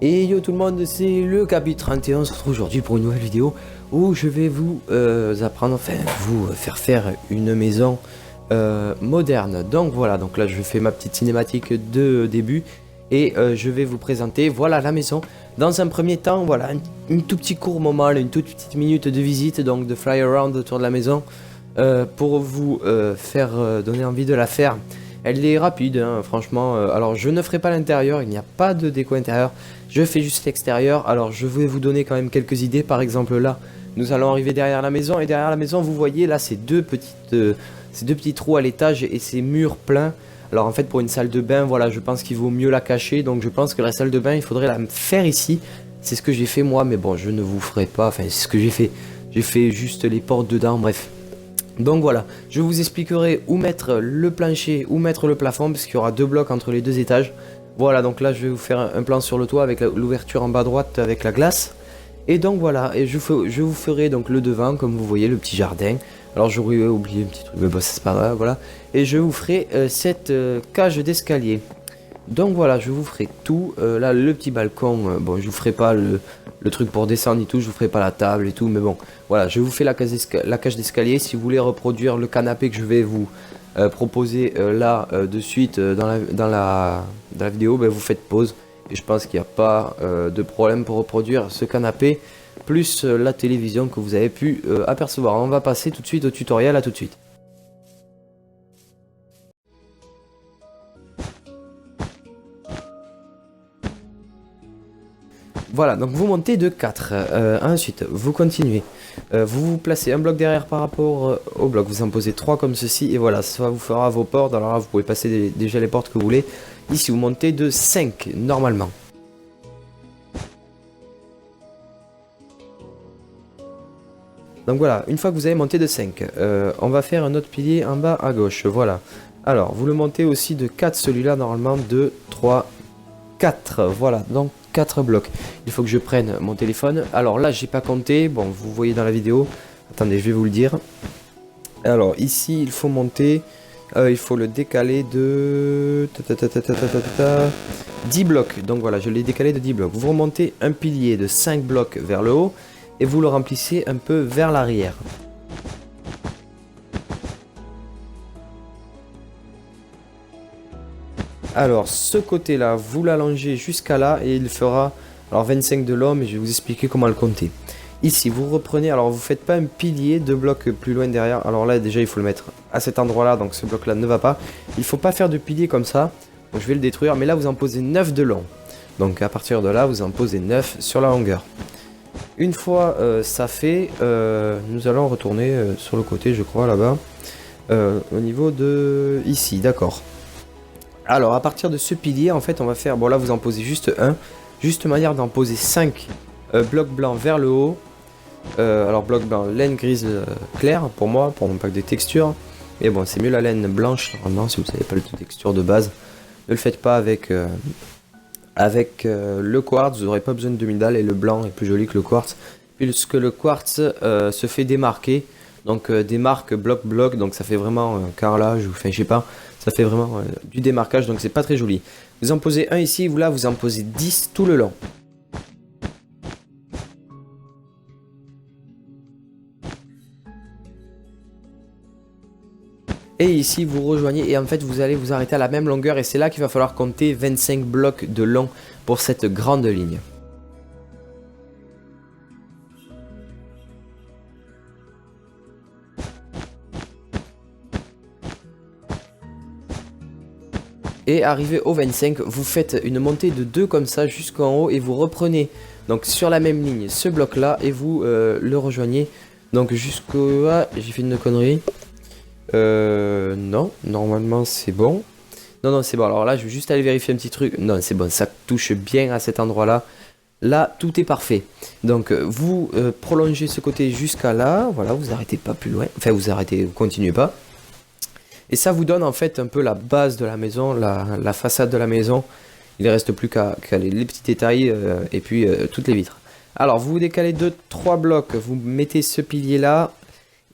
Et yo tout le monde, c'est le Capi 31, on se retrouve aujourd'hui pour une nouvelle vidéo où je vais vous apprendre, enfin vous faire une maison moderne. Donc voilà, donc là je fais ma petite cinématique de début et je vais vous présenter, voilà la maison. Dans un premier temps, voilà, un tout petit court moment, une toute petite minute de visite, donc de fly around autour de la maison pour vous faire donner envie de la faire. Elle est rapide, hein, franchement. Alors, je ne ferai pas l'intérieur, il n'y a pas de déco intérieur. Je fais juste l'extérieur. Alors, je vais vous donner quand même quelques idées. Par exemple, là, nous allons arriver derrière la maison. Et derrière la maison, vous voyez, là, ces deux petits trous à l'étage et ces murs pleins. Alors, en fait, pour une salle de bain, voilà, je pense qu'il vaut mieux la cacher. Donc, je pense que la salle de bain, il faudrait la faire ici. C'est ce que j'ai fait, moi. Mais bon, je ne vous ferai pas. Enfin, c'est ce que j'ai fait. J'ai fait juste les portes dedans, bref. Donc voilà, je vous expliquerai où mettre le plancher, où mettre le plafond, parce qu'il y aura deux blocs entre les deux étages. Voilà, donc là je vais vous faire un plan sur le toit avec l'ouverture en bas à droite avec la glace. Et donc voilà, et je vous ferai donc le devant, comme vous voyez, le petit jardin. Alors j'aurais oublié un petit truc, mais bon, c'est pas grave, voilà. Et je vous ferai cette cage d'escalier. Donc voilà, je vous ferai tout. Là, le petit balcon, bon, je vous ferai pas le truc pour descendre et tout, je vous ferai pas la table et tout, mais bon, voilà, je vous fais la cage d'escalier. Si vous voulez reproduire le canapé que je vais vous proposer là de suite dans la vidéo, ben, vous faites pause. Et je pense qu'il n'y a pas de problème pour reproduire ce canapé, plus la télévision que vous avez pu apercevoir. On va passer tout de suite au tutoriel, à tout de suite. Voilà, donc vous montez de 4. Ensuite, vous continuez. Vous vous placez un bloc derrière par rapport au bloc. Vous en posez 3 comme ceci. Et voilà, ça vous fera vos portes. Alors là, vous pouvez passer déjà les portes que vous voulez. Ici, vous montez de 5 normalement. Donc voilà, une fois que vous avez monté de 5, on va faire un autre pilier en bas à gauche. Voilà. Alors, vous le montez aussi de 4, celui-là normalement de 3, 4. Voilà, donc 4 blocs. Il faut que je prenne mon téléphone. Alors là, j'ai pas compté. Bon, vous voyez dans la vidéo. Attendez, je vais vous le dire. Alors ici, il faut monter. Il faut le décaler de 10 blocs. Donc voilà, je l'ai décalé de 10 blocs. Vous remontez un pilier de 5 blocs vers le haut et vous le remplissez un peu vers l'arrière. Alors ce côté là, vous l'allongez jusqu'à là et il fera alors 25 de long, mais je vais vous expliquer comment le compter. Ici vous reprenez, alors vous faites pas un pilier, 2 blocs plus loin derrière. Alors là déjà il faut le mettre à cet endroit là, donc ce bloc là ne va pas. Il faut pas faire de pilier comme ça, donc je vais le détruire, mais là vous en posez 9 de long. Donc à partir de là vous en posez 9 sur la longueur. Une fois ça fait, nous allons retourner sur le côté je crois là-bas, au niveau de ici, d'accord. Alors à partir de ce pilier en fait on va faire, bon là vous en posez juste un, juste manière d'en poser 5 blocs blancs vers le haut. Alors bloc blanc, laine grise claire pour moi, pour mon pack de textures. Mais bon c'est mieux la laine blanche normalement si vous savez pas le texture de base. Ne le faites pas avec, le quartz, vous n'aurez pas besoin de 2000 dalles et le blanc est plus joli que le quartz. Puisque le quartz se fait démarquer. Donc des marques bloc, donc ça fait vraiment carrelage, enfin je sais pas, ça fait vraiment du démarquage, donc c'est pas très joli. Vous en posez un ici, vous là vous en posez 10 tout le long. Et ici vous rejoignez et en fait vous allez vous arrêter à la même longueur et c'est là qu'il va falloir compter 25 blocs de long pour cette grande ligne. Et arrivé au 25, vous faites une montée de 2 comme ça jusqu'en haut et vous reprenez donc sur la même ligne ce bloc là et vous le rejoignez donc jusqu'au... Ah, j'ai fait une connerie. Non, normalement c'est bon. Non, c'est bon. Alors là, je vais juste aller vérifier un petit truc. Non, c'est bon, ça touche bien à cet endroit là. Là, tout est parfait. Donc, vous prolongez ce côté jusqu'à là. Voilà, vous arrêtez pas plus loin. Enfin, vous arrêtez, vous continuez pas. Et ça vous donne en fait un peu la base de la maison, la façade de la maison. Il ne reste plus qu'à les petits détails et puis toutes les vitres. Alors vous décalez de 3 blocs, vous mettez ce pilier là.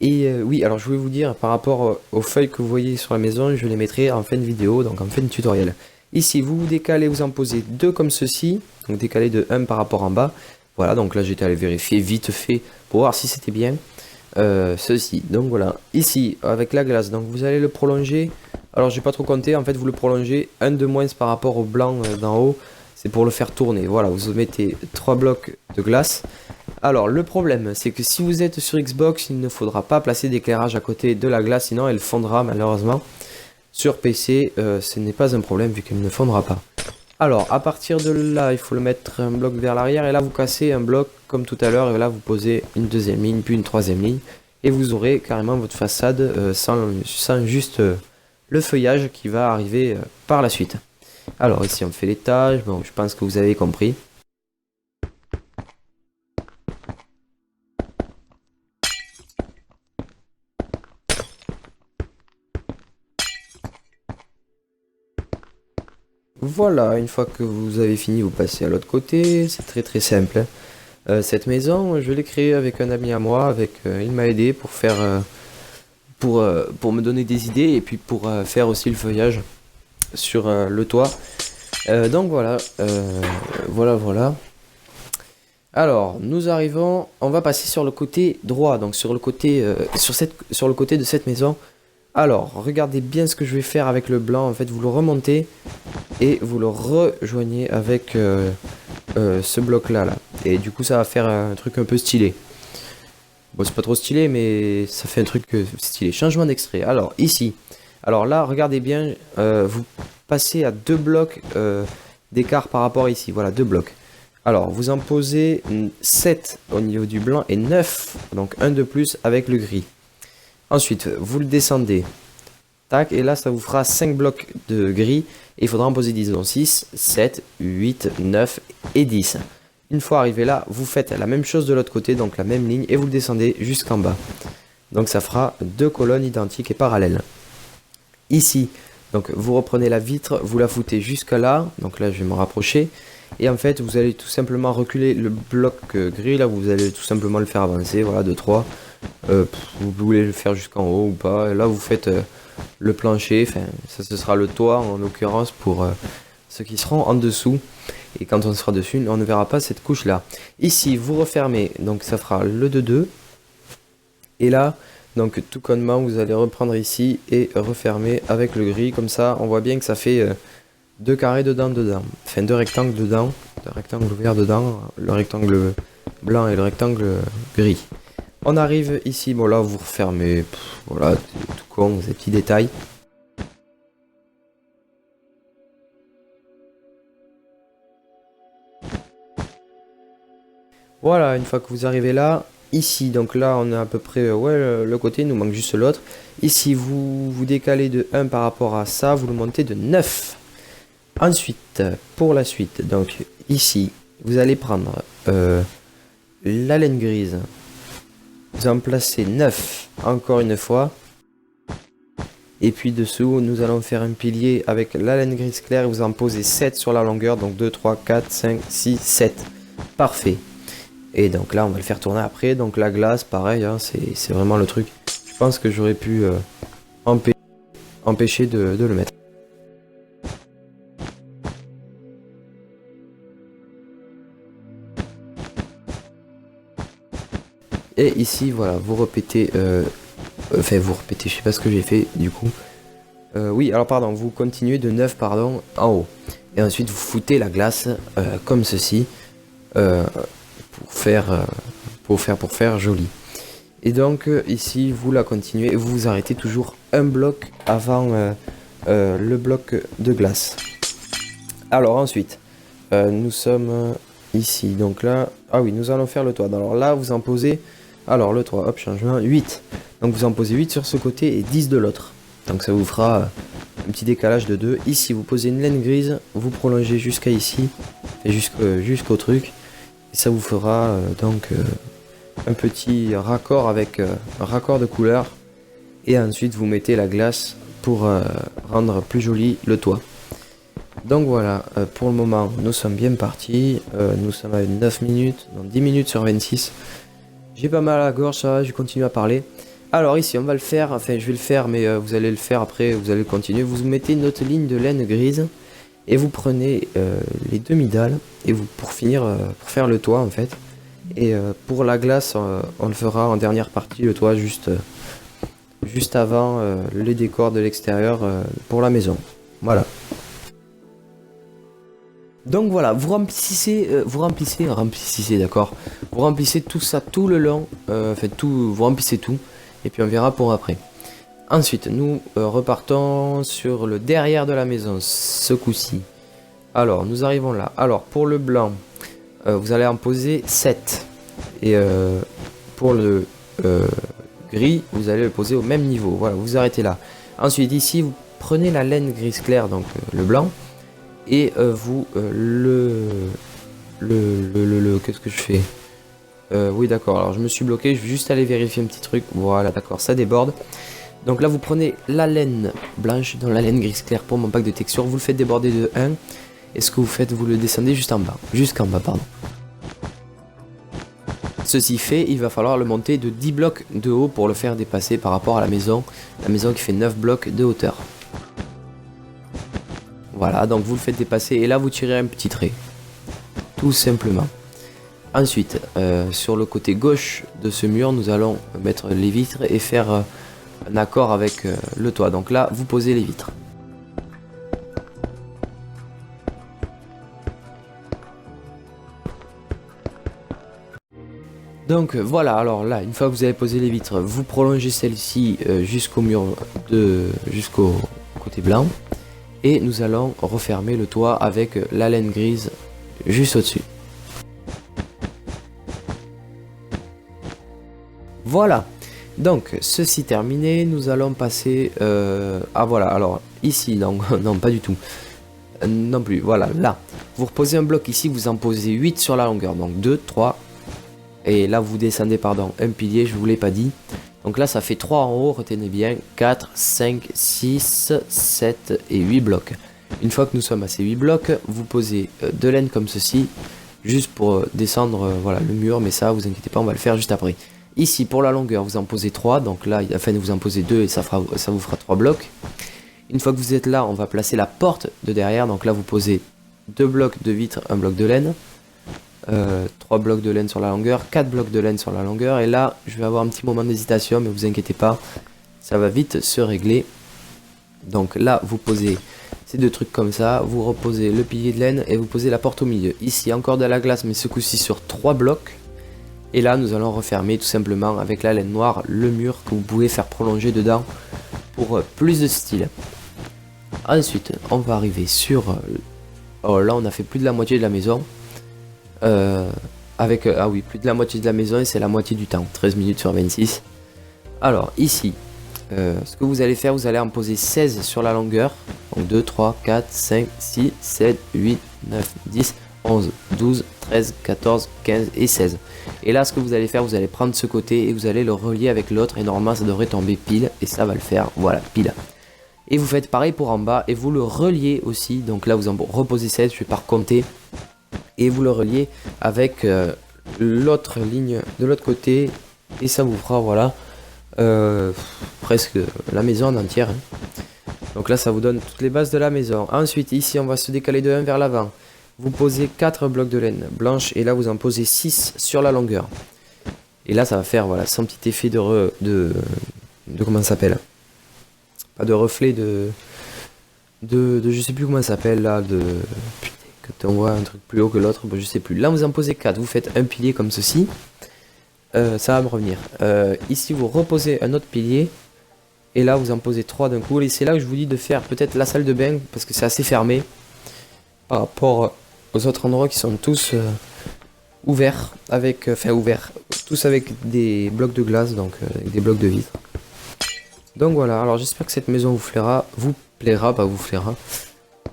Et oui, alors je voulais vous dire par rapport aux feuilles que vous voyez sur la maison, je les mettrai en fin de vidéo, donc en fin de tutoriel. Ici, vous vous décalez, vous en posez 2 comme ceci. Donc décalé de 1 par rapport en bas. Voilà, donc là j'étais allé vérifier vite fait pour voir si c'était bien. Ceci, donc voilà. Ici, avec la glace, donc vous allez le prolonger. Alors j'ai pas trop compté, en fait vous le prolongez un de moins par rapport au blanc d'en haut. C'est pour le faire tourner. Voilà, vous mettez 3 blocs de glace. Alors le problème, c'est que si vous êtes sur Xbox, il ne faudra pas placer d'éclairage à côté de la glace, sinon elle fondra malheureusement. Sur PC, ce n'est pas un problème vu qu'elle ne fondra pas. Alors, à partir de là, il faut le mettre un bloc vers l'arrière. Et là, vous cassez un bloc comme tout à l'heure. Et là, vous posez une deuxième ligne, puis une troisième ligne. Et vous aurez carrément votre façade sans juste le feuillage qui va arriver par la suite. Alors, ici, on fait l'étage. Bon, je pense que vous avez compris. Voilà, une fois que vous avez fini, vous passez à l'autre côté. C'est très très simple. Cette maison, je l'ai créée avec un ami à moi. Il m'a aidé pour faire, pour me donner des idées et puis pour faire aussi le feuillage sur le toit. Donc voilà, voilà. Alors, nous arrivons, on va passer sur le côté droit, donc sur le côté, sur le côté de cette maison. Alors, regardez bien ce que je vais faire avec le blanc. En fait, vous le remontez et vous le rejoignez avec ce bloc-là, là. Et du coup, ça va faire un truc un peu stylé. Bon, c'est pas trop stylé, mais ça fait un truc stylé. Changement d'extrait. Alors, ici. Alors là, regardez bien, vous passez à 2 blocs d'écart par rapport ici. Voilà, 2 blocs. Alors, vous en posez 7 au niveau du blanc et 9, donc un de plus avec le gris. Ensuite, vous le descendez. Tac, et là, ça vous fera 5 blocs de gris. Et il faudra en poser 10, donc 6, 7, 8, 9 et 10. Une fois arrivé là, vous faites la même chose de l'autre côté, donc la même ligne, et vous le descendez jusqu'en bas. Donc ça fera 2 colonnes identiques et parallèles. Ici, donc vous reprenez la vitre, vous la foutez jusque là, donc là je vais me rapprocher. Et en fait, vous allez tout simplement reculer le bloc gris, là vous allez tout simplement le faire avancer, voilà, de 3. Vous voulez le faire jusqu'en haut ou pas, et là vous faites le plancher, enfin ça ce sera le toit en l'occurrence pour ceux qui seront en dessous. Et quand on sera dessus, on ne verra pas cette couche là. Ici vous refermez, donc ça fera le de 2. Et là, donc tout connement, vous allez reprendre ici et refermer avec le gris. Comme ça, on voit bien que ça fait 2 carrés dedans. Enfin 2 rectangles dedans, 2 rectangles ouverts dedans, le rectangle blanc et le rectangle gris. On arrive ici, bon là vous refermez, voilà, tout con, ces petits détails. Voilà, une fois que vous arrivez là, ici, donc là on a à peu près, ouais, le côté, il nous manque juste l'autre. Ici, vous vous décalez de 1 par rapport à ça, vous le montez de 9. Ensuite, pour la suite, donc ici, vous allez prendre la laine grise. Vous en placez 9, encore une fois. Et puis dessous, nous allons faire un pilier avec la laine grise claire et vous en posez 7 sur la longueur. Donc 2, 3, 4, 5, 6, 7. Parfait. Et donc là, on va le faire tourner après. Donc la glace, pareil, hein, c'est vraiment le truc. Je pense que j'aurais pu empêcher de le mettre. Et ici, voilà, vous répétez, je sais pas ce que j'ai fait du coup. Oui, alors pardon, vous continuez de 9, pardon, en haut. Et ensuite, vous foutez la glace comme ceci, pour faire joli. Et donc, ici, vous la continuez et vous vous arrêtez toujours un bloc avant le bloc de glace. Alors ensuite, nous sommes ici, donc là, ah oui, nous allons faire le toit. Alors là, vous en posez... Alors le 3, hop, changement, 8. Donc vous en posez 8 sur ce côté et 10 de l'autre. Donc ça vous fera un petit décalage de 2. Ici, vous posez une laine grise, vous prolongez jusqu'à ici, et jusqu'au truc. Et ça vous fera donc un petit raccord avec un raccord de couleur. Et ensuite, vous mettez la glace pour rendre plus joli le toit. Donc voilà, pour le moment, nous sommes bien partis. Nous sommes à 9 minutes, donc 10 minutes sur 26. J'ai pas mal à la gorge, ça va, je continue à parler. Alors ici, on va le faire, enfin je vais le faire, mais vous allez le faire après, vous allez continuer. Vous mettez une autre ligne de laine grise. Et vous prenez les demi-dalles et vous pour finir, pour faire le toit en fait. Et pour la glace, on le fera en dernière partie, le toit juste avant les décors de l'extérieur pour la maison. Voilà. Donc voilà, vous remplissez, d'accord. Vous remplissez tout ça tout le long, vous remplissez tout, et puis on verra pour après. Ensuite, nous repartons sur le derrière de la maison, ce coup-ci. Alors, nous arrivons là. Alors, pour le blanc, vous allez en poser 7. Et pour le gris, vous allez le poser au même niveau. Voilà, vous arrêtez là. Ensuite, ici, vous prenez la laine grise claire, donc le blanc. Et vous qu'est-ce que je fais oui d'accord, alors je me suis bloqué, je vais juste aller vérifier un petit truc. Voilà d'accord, ça déborde. Donc là vous prenez la laine blanche dans la laine grise claire pour mon pack de texture, vous le faites déborder de 1. Et ce que vous faites, vous le descendez jusqu'en bas, pardon. Ceci fait, il va falloir le monter de 10 blocs de haut pour le faire dépasser par rapport à la maison qui fait 9 blocs de hauteur. Voilà, donc vous le faites dépasser et là vous tirez un petit trait. Tout simplement. Ensuite, sur le côté gauche de ce mur, nous allons mettre les vitres et faire un accord avec le toit. Donc là, vous posez les vitres. Donc voilà, alors là, une fois que vous avez posé les vitres, vous prolongez celle-ci jusqu'au mur jusqu'au côté blanc. Et nous allons refermer le toit avec la laine grise juste au-dessus. Voilà. Donc, ceci terminé, nous allons passer ah voilà, alors ici, non, non pas du tout. Non plus, voilà, là. Vous reposez un bloc ici, vous en posez 8 sur la longueur. Donc 2, 3. Et là, vous descendez, pardon, un pilier, je vous l'ai pas dit. Donc là, ça fait 3 en haut, retenez bien, 4, 5, 6, 7 et 8 blocs. Une fois que nous sommes à ces 8 blocs, vous posez de laine comme ceci, juste pour descendre voilà, le mur, mais ça, vous inquiétez pas, on va le faire juste après. Ici, pour la longueur, vous en posez 3, donc là, enfin, vous en posez 2 et ça vous fera 3 blocs. Une fois que vous êtes là, on va placer la porte de derrière, donc là, vous posez 2 blocs de vitre, 1 bloc de laine. 3 blocs de laine sur la longueur, 4 blocs de laine sur la longueur, et là je vais avoir un petit moment d'hésitation, mais vous inquiétez pas, ça va vite se régler. Donc là vous posez ces deux trucs comme ça, vous reposez le pilier de laine et vous posez la porte au milieu. Ici encore de la glace, mais ce coup-ci sur 3 blocs, et là nous allons refermer tout simplement avec la laine noire le mur que vous pouvez faire prolonger dedans pour plus de style. Ensuite on va arriver sur oh là on a fait plus de la moitié de la maison. Ah oui, plus de la moitié de la maison et c'est la moitié du temps, 13 minutes sur 26. Alors ici, ce que vous allez faire, vous allez en poser 16 sur la longueur. Donc 2, 3, 4, 5, 6, 7, 8, 9, 10, 11, 12, 13, 14, 15 et 16. Et là ce que vous allez faire, vous allez prendre ce côté et vous allez le relier avec l'autre et normalement ça devrait tomber pile et ça va le faire, voilà, pile. Et vous faites pareil pour en bas et vous le reliez aussi, donc là vous en reposez 16, je vais pas recompter. Et vous le reliez avec l'autre ligne de l'autre côté et ça vous fera voilà presque la maison en entière. Donc là ça vous donne toutes les bases de la maison. Ensuite ici on va se décaler de 1 vers l'avant. Vous posez 4 blocs de laine blanche et là vous en posez 6 sur la longueur. Et là ça va faire voilà son petit effet de comment ça s'appelle, pas de reflet de je sais plus comment ça s'appelle là, de on voit un truc plus haut que l'autre, bon, je sais plus. Là vous en posez 4, vous faites un pilier comme ceci, ça va me revenir. Ici vous reposez un autre pilier, et là vous en posez 3 d'un coup, et c'est là que je vous dis de faire peut-être la salle de bain, parce que c'est assez fermé, par rapport aux autres endroits qui sont tous ouverts, tous avec des blocs de glace, donc avec des blocs de vitre. Donc voilà, alors j'espère que cette maison vous plaira, pas vous plaira.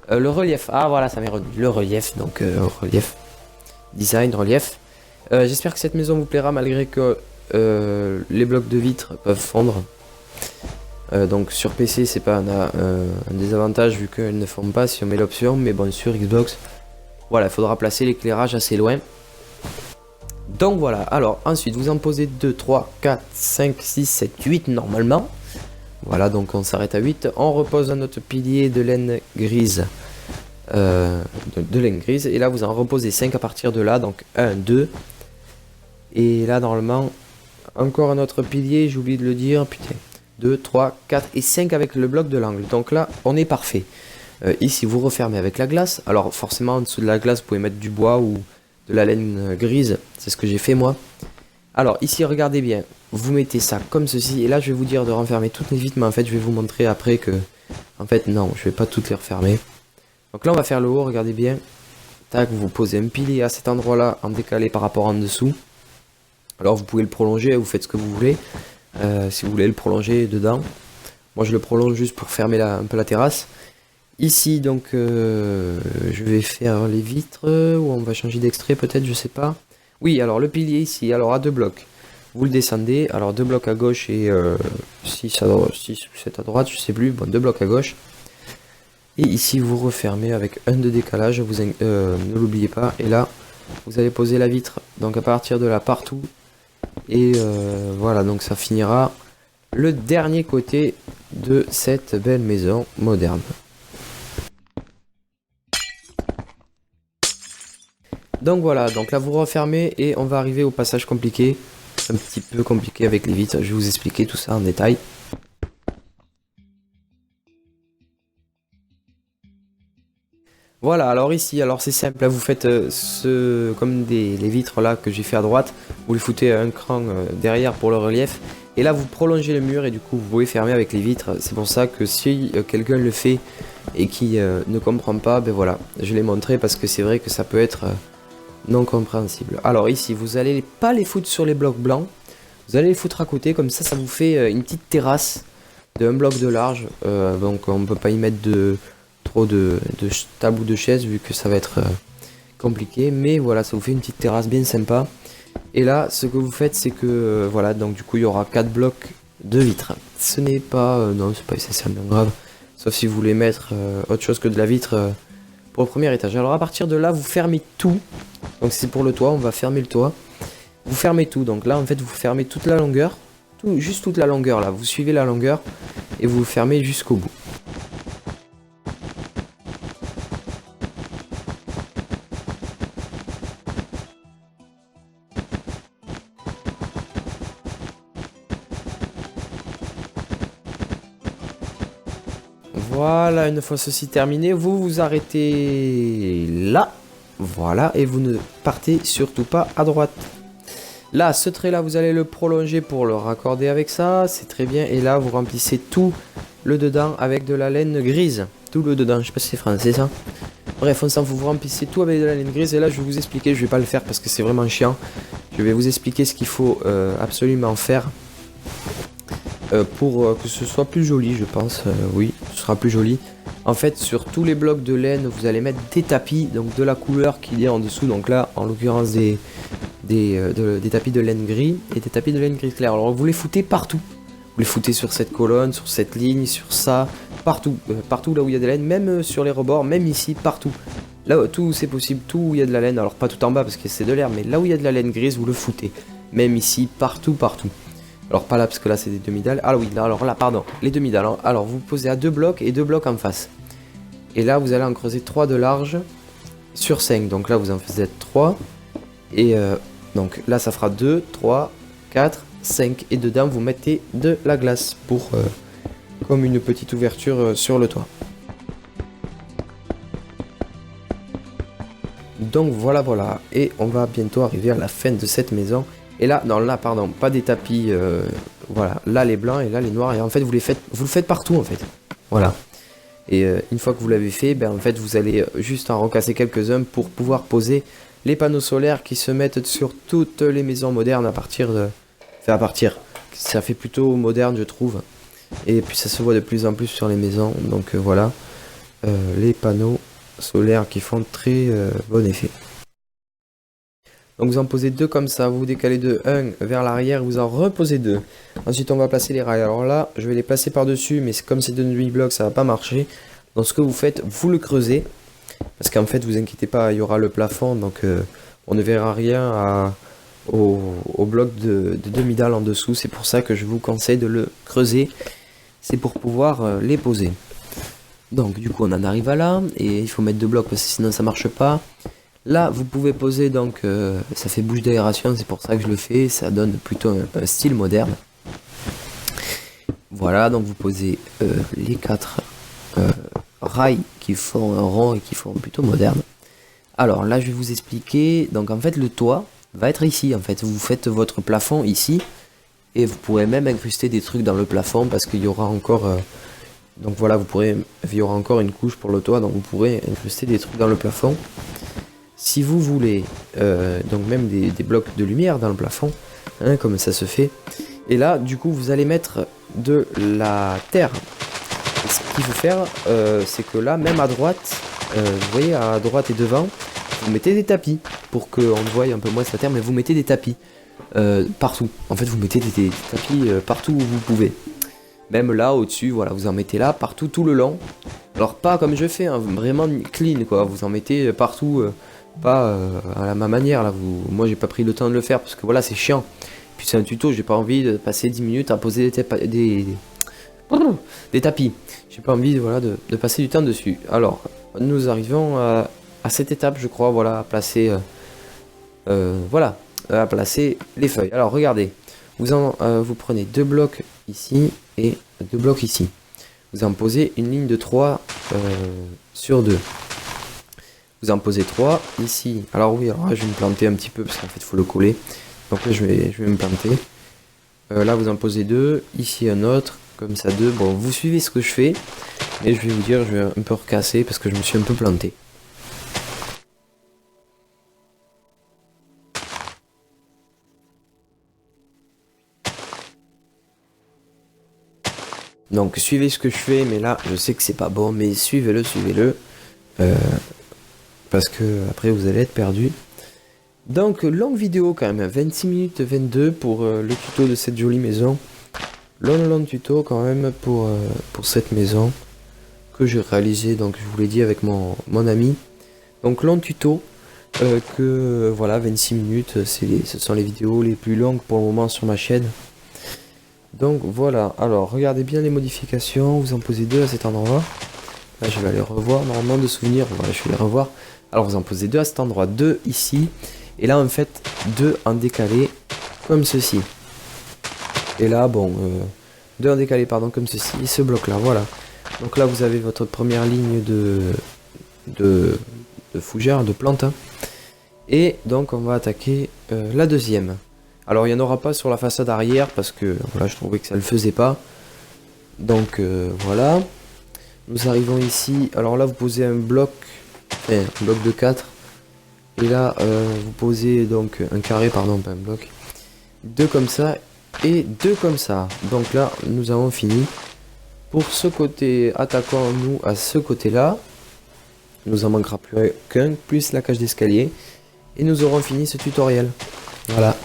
Le relief, ah voilà ça m'est revenu, le relief, donc relief, design, relief. J'espère que cette maison vous plaira malgré que les blocs de vitre peuvent fondre. Donc sur PC c'est pas un désavantage vu qu'elles ne fondent pas si on met l'option, mais bon sur Xbox, voilà il faudra placer l'éclairage assez loin. Donc voilà, alors ensuite vous en posez 2, 3, 4, 5, 6, 7, 8 normalement. Voilà, donc on s'arrête à 8. On repose un autre pilier de laine grise de laine grise. Et là, vous en reposez 5 à partir de là. Donc 1, 2. Et là, normalement, encore un autre pilier, j'ai oublié de le dire. Putain. 2, 3, 4 et 5 avec le bloc de l'angle. Donc là, on est parfait. Ici, vous refermez avec la glace. Alors forcément, en dessous de la glace, vous pouvez mettre du bois ou de la laine grise. C'est ce que j'ai fait moi. Alors ici, regardez bien. Vous mettez ça comme ceci. Et là, je vais vous dire de renfermer toutes les vitres. Mais en fait, je vais vous montrer après que... En fait, non, je vais pas toutes les refermer. Donc là, on va faire le haut. Regardez bien. Tac, vous posez un pilier à cet endroit-là en décalé par rapport en dessous. Alors vous pouvez le prolonger. Vous faites ce que vous voulez. Si vous voulez le prolonger dedans. Moi, je le prolonge juste pour fermer un peu la terrasse. Ici, donc, je vais faire les vitres, ou on va changer d'extrait peut-être, je sais pas. Oui, alors le pilier ici, alors à 2 blocs. Vous le descendez, alors 2 blocs à gauche et 6 ou 7 à droite, je sais plus, bon, 2 blocs à gauche. Et ici, vous refermez avec 1 de décalage, ne l'oubliez pas. Et là, vous allez poser la vitre, donc à partir de là, partout. Et voilà, donc ça finira le dernier côté de cette belle maison moderne. Donc voilà, donc là vous refermez et on va arriver au passage compliqué. Un petit peu compliqué avec les vitres, je vais vous expliquer tout ça en détail. Voilà, alors ici, alors c'est simple, là vous faites comme les vitres là que j'ai fait à droite, vous les foutez un cran derrière pour le relief. Et là vous prolongez le mur et du coup vous pouvez fermer avec les vitres. C'est pour ça que si quelqu'un le fait et qui ne comprend pas, ben voilà, je l'ai montré parce que c'est vrai que ça peut être... non compréhensible. Alors ici, vous allez pas les foutre sur les blocs blancs. Vous allez les foutre à côté, comme ça vous fait une petite terrasse de 1 bloc de large. Donc on peut pas y mettre trop de table ou de chaise vu que ça va être compliqué. Mais voilà, ça vous fait une petite terrasse bien sympa. Et là, ce que vous faites, c'est que voilà, donc du coup il y aura 4 blocs de vitres. Ce n'est pas, non, c'est pas essentiellement grave. Sauf si vous voulez mettre autre chose que de la vitre pour le premier étage. Alors à partir de là, vous fermez tout. Donc c'est pour le toit, on va fermer le toit. Vous fermez tout, donc là en fait vous fermez toute la longueur. Juste toute la longueur là, vous suivez la longueur et vous fermez jusqu'au bout. Voilà, une fois ceci terminé, vous vous arrêtez là. Voilà, et vous ne partez surtout pas à droite. Là, ce trait-là, vous allez le prolonger pour le raccorder avec ça. C'est très bien. Et là, vous remplissez tout le dedans avec de la laine grise. Tout le dedans, je sais pas si c'est français ça. Bref, on s'en fout, vous remplissez tout avec de la laine grise. Et là, je vais vous expliquer, je vais pas le faire parce que c'est vraiment chiant. Je vais vous expliquer ce qu'il faut absolument faire. Pour que ce soit plus joli, je pense. Oui, ce sera plus joli. En fait, sur tous les blocs de laine, vous allez mettre des tapis, donc de la couleur qu'il y a en dessous. Donc là, en l'occurrence, des tapis de laine gris et des tapis de laine gris clair. Alors vous les foutez partout. Vous les foutez sur cette colonne, sur cette ligne, sur ça, partout. Partout là où il y a de la laine, même sur les rebords, même ici, partout. Là, tout c'est possible, tout où il y a de la laine. Alors pas tout en bas parce que c'est de l'air, mais là où il y a de la laine grise, vous le foutez. Même ici, partout, partout. Alors pas là parce que là c'est des demi-dalles. Ah oui, alors là pardon, les demi-dalles. Alors vous posez à 2 blocs et 2 blocs en face. Et là vous allez en creuser 3 de large sur 5. Donc là vous en faites 3. Et donc là ça fera 2, 3, 4, 5. Et dedans vous mettez de la glace pour comme une petite ouverture sur le toit. Donc voilà voilà. Et on va bientôt arriver à la fin de cette maison. Et là, non, là, pardon, pas des tapis, voilà, là les blancs et là les noirs, et en fait vous le faites partout en fait, voilà. Et une fois que vous l'avez fait, ben en fait vous allez juste en recasser quelques-uns pour pouvoir poser les panneaux solaires qui se mettent sur toutes les maisons modernes à partir de, ça fait plutôt moderne je trouve, et puis ça se voit de plus en plus sur les maisons, donc voilà, les panneaux solaires qui font très bon effet. Donc vous en posez 2 comme ça, vous décalez de 1 vers l'arrière, vous en reposez 2. Ensuite on va placer les rails. Alors là, je vais les placer par-dessus, mais comme c'est de demi-blocs, ça va pas marcher. Donc ce que vous faites, vous le creusez. Parce qu'en fait, vous inquiétez pas, il y aura le plafond, donc on ne verra rien au bloc de demi-dalle en dessous. C'est pour ça que je vous conseille de le creuser. C'est pour pouvoir les poser. Donc du coup on en arrive à là, et il faut mettre 2 blocs parce que sinon ça marche pas. Là vous pouvez poser, donc ça fait bouche d'aération, c'est pour ça que je le fais, ça donne plutôt un style moderne. Voilà, donc vous posez les 4 rails qui font un rond et qui font plutôt moderne. Alors là je vais vous expliquer, donc en fait le toit va être ici, en fait vous faites votre plafond ici, et vous pourrez même incruster des trucs dans le plafond parce qu'il y aura encore... donc voilà, il y aura encore une couche pour le toit, donc vous pourrez incruster des trucs dans le plafond. Si vous voulez, donc même des blocs de lumière dans le plafond, hein, comme ça se fait. Et là, du coup, vous allez mettre de la terre. Et ce qu'il faut faire, c'est que là, même à droite, vous voyez, à droite et devant, vous mettez des tapis pour qu'on voie un peu moins sa terre, mais vous mettez des tapis partout. En fait, vous mettez des tapis partout où vous pouvez. Même là, au-dessus, voilà, vous en mettez là, partout, tout le long. Alors, pas comme je fais, hein, vraiment clean, quoi. Vous en mettez partout, pas à ma manière, là. Moi, j'ai pas pris le temps de le faire parce que voilà, c'est chiant. Puis c'est un tuto, j'ai pas envie de passer 10 minutes à poser des tapis. J'ai pas envie, voilà, de passer du temps dessus. Alors, nous arrivons à cette étape, je crois, voilà, à placer, voilà, à placer les feuilles. Alors, regardez. Vous prenez 2 blocs ici et 2 blocs ici. Vous en posez une ligne de 3 sur 2. Vous en posez 3 ici. Alors oui, alors là, je vais me planter un petit peu parce qu'en fait il faut le coller. Donc là je vais me planter. Là vous en posez 2, ici un autre, comme ça 2. Bon, vous suivez ce que je fais, mais je vais vous dire, je vais un peu recasser parce que je me suis un peu planté. Donc suivez ce que je fais, mais là je sais que c'est pas bon, mais suivez-le, parce que après vous allez être perdu. Donc longue vidéo quand même, 26 minutes 22 pour le tuto de cette jolie maison. Long tuto quand même pour cette maison que j'ai réalisé, donc je vous l'ai dit avec mon ami. Donc long tuto, que voilà, 26 minutes, ce sont les vidéos les plus longues pour le moment sur ma chaîne. Donc voilà, alors regardez bien les modifications, vous en posez 2 à cet endroit. Là je vais aller revoir, normalement de souvenirs, voilà, je vais les revoir. Alors vous en posez 2 à cet endroit, 2 ici, et là en fait 2 en décalé, comme ceci. Et là bon, 2 en décalé pardon, comme ceci, et ce bloc là, voilà. Donc là vous avez votre première ligne de fougères, de plantes. Hein. Et donc on va attaquer la deuxième. Alors il n'y en aura pas sur la façade arrière parce que voilà, je trouvais que ça le faisait pas. Donc voilà. Nous arrivons ici. Alors là vous posez un bloc de 4. Et là vous posez donc un carré, pardon, pas un bloc. 2 comme ça et 2 comme ça. Donc là nous avons fini. Pour ce côté, attaquons-nous à ce côté là. Nous en manquera plus qu'un, plus la cage d'escalier. Et nous aurons fini ce tutoriel. Voilà.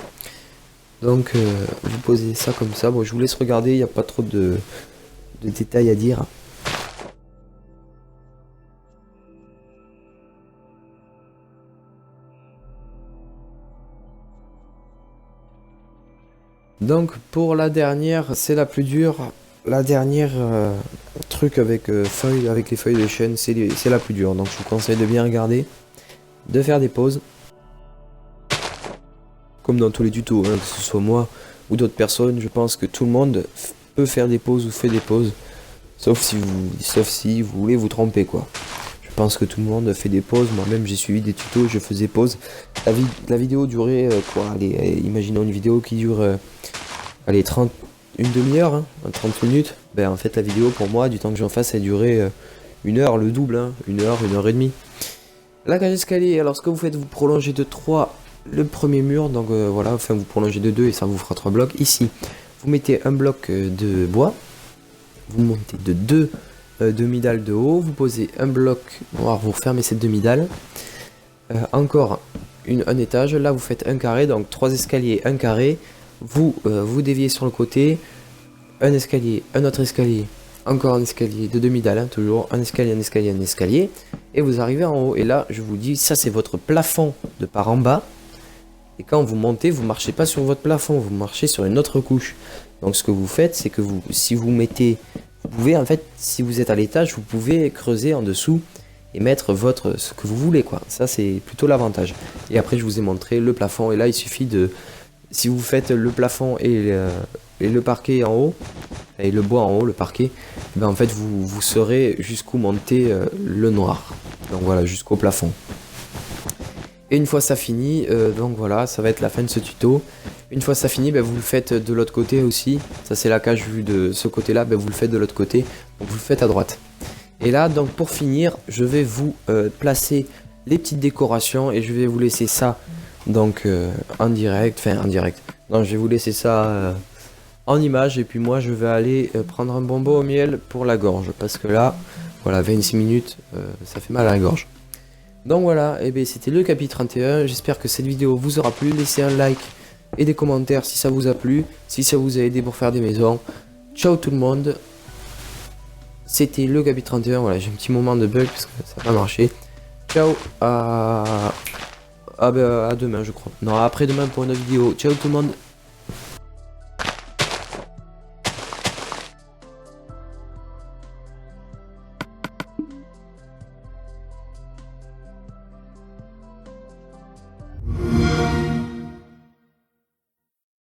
Donc vous posez ça comme ça. Bon, je vous laisse regarder, il n'y a pas trop de détails à dire. Donc pour la dernière, c'est la plus dure. La dernière truc avec avec les feuilles de chêne, c'est la plus dure. Donc je vous conseille de bien regarder, de faire des pauses. Comme dans tous les tutos, hein, que ce soit moi ou d'autres personnes, je pense que tout le monde peut faire des pauses ou fait des pauses. Sauf si vous voulez vous tromper, quoi. Je pense que tout le monde fait des pauses. Moi-même, j'ai suivi des tutos, je faisais pause. La vidéo durait quoi? Allez, imaginons une vidéo qui dure allez, une demi-heure, hein, 30 minutes. Ben en fait, la vidéo pour moi, du temps que j'en fasse, elle durait 1 heure, le double, hein, 1 heure, 1 heure et demie. La cage d'escalier, alors ce que vous faites, vous prolongez de 3 le premier mur, donc voilà, enfin vous prolongez de 2 et ça vous fera 3 blocs. Ici, vous mettez un bloc de bois, vous montez de 2 demi-dalles de haut, vous posez un bloc noir, vous refermez cette demi-dalle, encore un étage, là vous faites un carré, donc 3 escaliers, un carré, vous déviez sur le côté, un escalier, un autre escalier, encore un escalier de demi-dalle, hein, toujours un escalier, un escalier, un escalier, et vous arrivez en haut, et là je vous dis, ça c'est votre plafond de par en bas. Et quand vous montez, vous marchez pas sur votre plafond, vous marchez sur une autre couche. Donc ce que vous faites, c'est que si vous mettez, vous pouvez en fait, si vous êtes à l'étage, vous pouvez creuser en dessous et mettre ce que vous voulez quoi. Ça c'est plutôt l'avantage. Et après je vous ai montré le plafond et là il suffit de, si vous faites le plafond et le parquet en haut, et le bois en haut, le parquet, ben en fait vous saurez jusqu'où monter le noir. Donc voilà, jusqu'au plafond. Et une fois ça fini, donc voilà, ça va être la fin de ce tuto. Une fois ça fini, ben vous le faites de l'autre côté aussi. Ça c'est la cage vue de ce côté-là, ben vous le faites de l'autre côté. Donc vous le faites à droite. Et là, donc pour finir, je vais vous placer les petites décorations et je vais vous laisser ça donc en direct. Enfin en direct. Non, je vais vous laisser ça en image et puis moi je vais aller prendre un bonbon au miel pour la gorge. Parce que là, voilà, 26 minutes, ça fait mal à la gorge. Donc voilà, et bien c'était le chapitre 31, j'espère que cette vidéo vous aura plu, laissez un like et des commentaires si ça vous a plu, si ça vous a aidé pour faire des maisons. Ciao tout le monde, c'était le chapitre 31, voilà j'ai un petit moment de bug parce que ça n'a pas marché. Ciao, à demain je crois, non à après-demain pour une autre vidéo, ciao tout le monde.